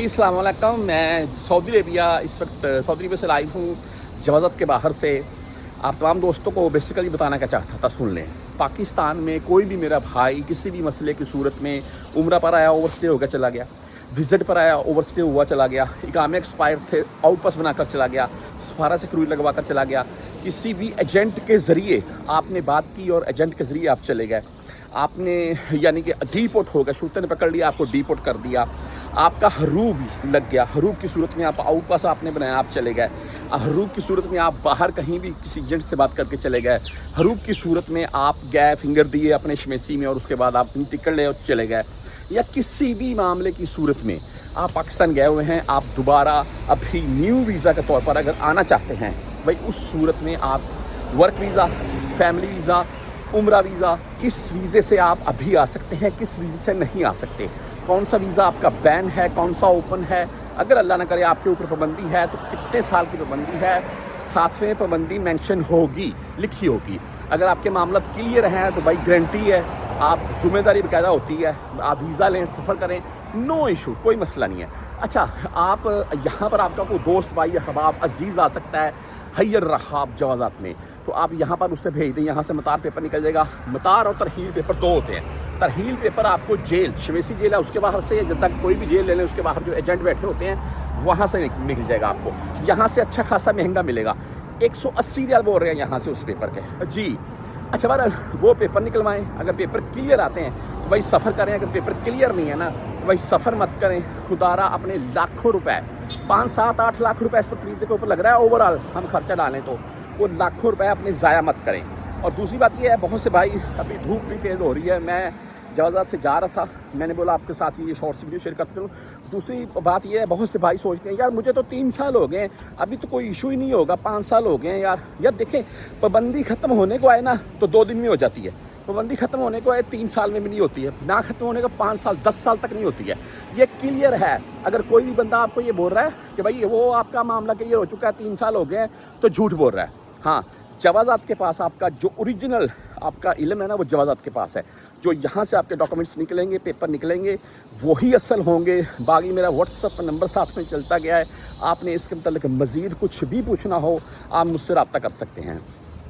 अस्सलाम वालेकुम। मैं सऊदी अरेबिया इस वक्त सऊदी अरेबिया से लाइव हूँ, जवाज़त के बाहर से। आप तमाम दोस्तों को बेसिकली बताना क्या चाहता था, सुन लें। पाकिस्तान में कोई भी मेरा भाई किसी भी मसले की सूरत में उम्रा पर आया, ओवरस्टे होकर चला गया, विजिट पर आया, ओवरस्टे हुआ चला गया, इकामे एक्सपायर थे, आउट पास बनाकर चला गया, सफारा से क्रूज लगवा कर चला गया, किसी भी एजेंट के ज़रिए आपने बात की और एजेंट के ज़रिए आप चले गए, आपने यानी कि डीपोर्ट हो गया, शूटर ने पकड़ लिया, आपको डीपोर्ट कर दिया, आपका हरूब लग गया, हरूब की सूरत में आप आउट पास आपने बनाया, आप चले गए, हरूब की सूरत में आप बाहर कहीं भी किसी एजेंट से बात करके चले गए, हरूब की सूरत में आप गए, फिंगर दिए अपने शमेसी में और उसके बाद आप अपनी टिकट ले और चले गए, या किसी भी मामले की सूरत में आप पाकिस्तान गए हुए हैं, आप दोबारा अभी न्यू वीज़ा के तौर पर अगर आना चाहते हैं, भाई उस सूरत में आप वर्क वीज़ा, फैमिली वीज़ा, उम्रा वीज़ा, किस वीज़े से आप अभी आ सकते हैं, किस वीज़े से नहीं आ सकते, कौन सा वीज़ा आपका बैन है, कौन सा ओपन है, अगर अल्लाह ना करे आपके ऊपर पाबंदी है तो कितने साल की पाबंदी है, साथ में पाबंदी मेंशन होगी, लिखी होगी। अगर आपके मामला क्लियर हैं तो भाई गारंटी है, आप ज़िम्मेदारी बाकायदा होती है, आप वीज़ा लें, सफ़र करें, नो इशू, कोई मसला नहीं है। अच्छा, आप यहाँ पर आपका कोई दोस्त भाई या हबाब अजीज़ आ सकता है हयर रहाब जवाज़ात में, तो आप यहाँ पर उससे भेज दें, यहाँ से मतार पेपर निकल जाएगा। मतार और तरहील पेपर दो होते हैं। तरहील पेपर आपको जेल, शमेसी जेल है उसके बाहर से, जब तक कोई भी जेल ले लें उसके बाहर जो एजेंट बैठे होते हैं वहाँ से निकल जाएगा आपको। यहाँ से अच्छा खासा महंगा मिलेगा, 180 रियाल बोल रहे हैं यहाँ से उस पेपर के जी। अच्छा बहरहाल वो पेपर निकलवाएं, अगर पेपर क्लियर आते हैं तो भाई सफ़र करें, अगर पेपर क्लियर नहीं है ना तो भाई सफ़र मत करें। खुदारा अपने लाखों रुपए, 5, 7, 8 लाख रुपए इस वक्त वीज़े के ऊपर लग रहा है, ओवरऑल हम खर्चा डालें तो वो लाखों रुपए अपने ज़ाया मत करें। और दूसरी बात ये है, बहुत से भाई अभी धूप भी तेज़ हो रही है, मैं जवाज़ात से जा रहा था, मैंने बोला आपके साथ ये शॉर्ट्स वीडियो शेयर करते चलूँ। दूसरी बात ये है, बहुत से भाई सोचते हैं यार मुझे तो 3 साल हो गए, अभी तो कोई इशू ही नहीं होगा, 5 साल हो गए हैं यार देखें, पाबंदी ख़त्म होने को आए ना तो 2 दिन में हो जाती है, पाबंदी ख़त्म होने को आए 3 साल में भी नहीं होती है, ना ख़त्म होने का 5 साल 10 साल तक नहीं होती है। ये क्लियर है। अगर कोई भी बंदा आपको ये बोल रहा है कि भाई वो आपका मामला क्लियर हो चुका है, 3 साल हो गए, तो झूठ बोल रहा है। हाँ, जवाज़ात के पास आपका जो ओरिजिनल आपका इल्म है ना वो जवाज़ात के पास है। जो यहाँ से आपके डॉक्यूमेंट्स निकलेंगे, पेपर निकलेंगे, वही असल होंगे। बाकी मेरा व्हाट्सअप नंबर साथ में चलता गया है, आपने इसके मतलब मज़ीद कुछ भी पूछना हो आप मुझसे रब्ता कर सकते हैं।